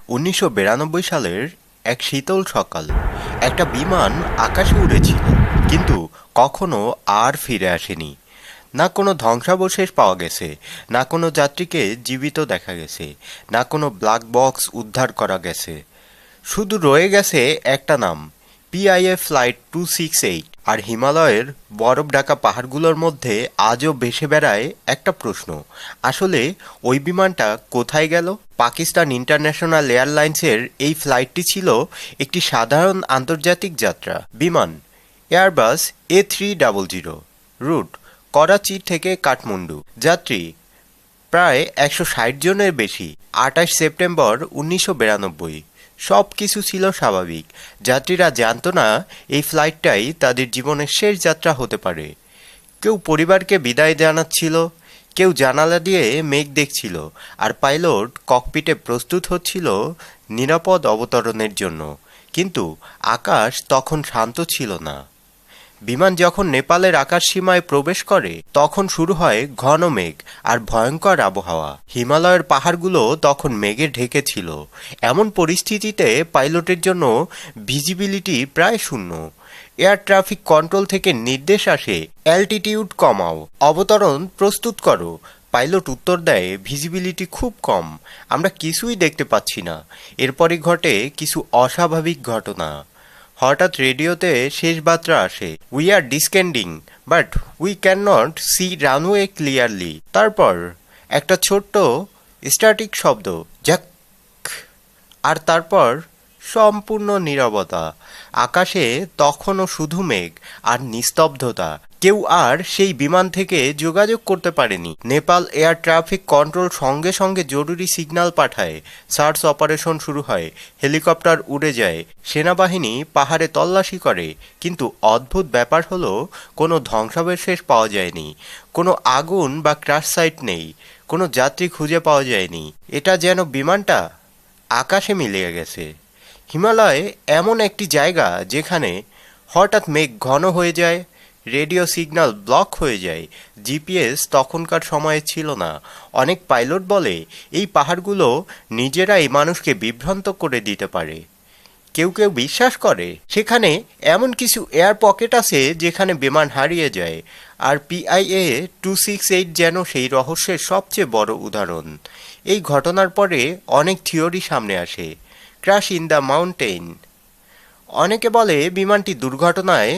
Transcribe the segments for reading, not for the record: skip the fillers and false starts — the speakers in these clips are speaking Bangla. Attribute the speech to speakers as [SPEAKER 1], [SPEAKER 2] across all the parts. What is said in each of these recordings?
[SPEAKER 1] 1992 সালের এক শীতল সকাল। একটা বিমান আকাশে উড়েছিল, কিন্তু কখনো আর ফিরে আসেনি। না কোনো ধ্বংসাবশেষ পাওয়া গেছে, না কোনো যাত্রীকে জীবিত দেখা গেছে, না কোনো ব্ল্যাক বক্স উদ্ধার করা গেছে। শুধু রয়ে গেছে একটা নাম, পিআইএ ফ্লাইট 268। আর হিমালয়ের বরফ ঢাকা পাহাড়গুলোর মধ্যে আজও ভেসে বেড়ায় একটা প্রশ্ন, আসলে ওই বিমানটা কোথায় গেল? পাকিস্তান ইন্টারন্যাশনাল এয়ারলাইন্সের এই ফ্লাইটটি ছিল একটি সাধারণ আন্তর্জাতিক যাত্রা বিমান, এয়ারবাস A300। রুট করাচি থেকে কাঠমান্ডু। যাত্রী প্রায় 160 জনের বেশি। 28 সেপ্টেম্বর 1992। সব কিছু ছিল স্বাভাবিক। যাত্রীরা জানতো না এই ফ্লাইটটাই তাদের জীবনের শেষ যাত্রা হতে পারে। কেউ পরিবারকে বিদায় জানাচ্ছিল, কেউ জানালা দিয়ে মেঘ দেখছিল, আর পাইলট ককপিটে প্রস্তুত হচ্ছিল নিরাপদ অবতরণের জন্য। কিন্তু আকাশ তখন শান্ত ছিল না। বিমান যখন নেপালের আকাশসীমায় প্রবেশ করে, তখন শুরু হয় ঘন মেঘ আর ভয়ঙ্কর আবহাওয়া। হিমালয়ের পাহাড়গুলো তখন মেঘে ঢেকেছিল। এমন পরিস্থিতিতে পাইলটের জন্য ভিজিবিলিটি প্রায় শূন্য। এয়ার ট্রাফিক কন্ট্রোল থেকে নির্দেশ আসে, অ্যালটিটিউড কমাও, অবতরণ প্রস্তুত করো। পাইলট উত্তর দেয়, ভিজিবিলিটি খুব কম, আমরা কিছুই দেখতে পাচ্ছি না। এরপরই ঘটে কিছু অস্বাভাবিক ঘটনা। হঠাৎ রেডিওতে শেষ বার্তা আসে, we are descending but we can not see runway clearly. তারপর একটা ছোট্ট স্ট্যাটিক শব্দ, ঝাক। আর তারপর সম্পূর্ণ নীরবতা। আকাশে তখনও শুধু মেঘ আর নিস্তব্ধতা। কেউ আর সেই বিমান থেকে যোগাযোগ করতে পারেনি। নেপাল এয়ার ট্রাফিক কন্ট্রোল সঙ্গে সঙ্গে জরুরি সিগন্যাল পাঠায়। সার্চ অপারেশন শুরু হয়, হেলিকপ্টার উড়ে যায়, সেনাবাহিনী পাহাড়ে তল্লাশি করে। কিন্তু অদ্ভুত ব্যাপার হলো, কোনো ধ্বংসাবশেষ পাওয়া যায়নি, কোনো আগুন বা ক্র্যাশ সাইট নেই, কোনো যাত্রী খুঁজে পাওয়া যায়নি। এটা যেন বিমানটা আকাশে মিলিয়ে গেছে। হিমালয় এমন একটি জায়গা যেখানে হঠাৎ মেঘ ঘন হয়ে যায়, রেডিও সিগন্যাল ব্লক হয়ে যায়, জিপিএস তখনকার সময়ে ছিল না। অনেক পাইলট বলে এই পাহাড়গুলো নিজেরাই মানুষকে বিভ্রান্ত করে দিতে পারে। কেউ কেউ বিশ্বাস করে সেখানে এমন কিছু এয়ার পকেট আছে যেখানে বিমান হারিয়ে যায়। আর পিআইএ 268 যেন সেই রহস্যের সবচেয়ে বড় উদাহরণ। এই ঘটনার পরে অনেক থিওরি সামনে আসে। Crash in the mountain. অনেকে বলে বিমানটি দুর্ঘটনায়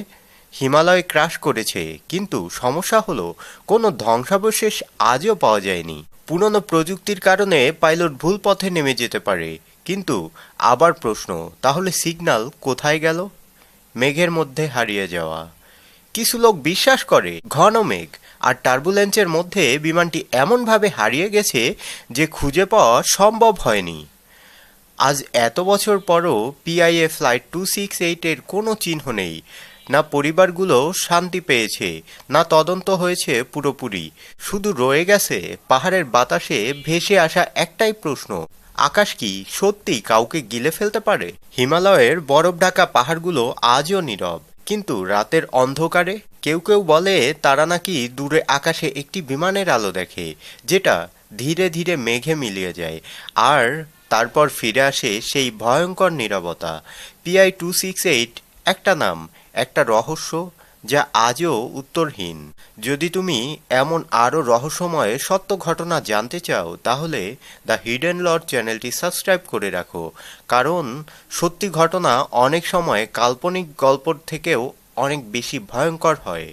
[SPEAKER 1] হিমালয়ে ক্র্যাশ করেছে, কিন্তু সমস্যা হলো কোনো ধ্বংসাবশেষ আজও পাওয়া যায়নি। পুরনো প্রযুক্তির কারণে পাইলট ভুল পথে নেমে যেতে পারে। কিন্তু আবার প্রশ্ন, তাহলে সিগন্যাল কোথায় গেল? মেঘের মধ্যে হারিয়ে যাওয়া। কিছু লোক বিশ্বাস করে ঘন মেঘ আর টার্বুলেন্সের মধ্যে বিমানটি এমনভাবে হারিয়ে গেছে যে খুঁজে পাওয়া সম্ভব হয়নি। আজ এত বছর পরও পিআইএ ফ্লাইট 268-এর কোনো চিহ্ন নেই। না পরিবারগুলো শান্তি পেয়েছে, না তদন্ত হয়েছে পুরোপুরি। শুধু রয়ে গেছে পাহাড়ের বাতাসে ভেসে আসা একটাই প্রশ্ন, আকাশ কি সত্যি কাউকে গিলে ফেলতে পারে? হিমালয়ের বরফ ঢাকা পাহাড়গুলো আজও নীরব, কিন্তু রাতের অন্ধকারে কেউ কেউ বলে তারা নাকি দূরে আকাশে একটি বিমানের আলো দেখে, যেটা ধীরে ধীরে মেঘে মিলিয়ে যায়। আর তারপর ফিরে আসে সেই ভয়ঙ্কর নীরবতা। পিআই 268 একটা নাম, একটা রহস্য যা আজও উত্তরহীন। যদি তুমি এমন আরও রহস্যময় সত্য ঘটনা জানতে চাও, তাহলে দ্য হিডেন লর চ্যানেলটি সাবস্ক্রাইব করে রাখো। কারণ সত্যি ঘটনা অনেক সময় কাল্পনিক গল্পর থেকেও অনেক বেশি ভয়ঙ্কর হয়।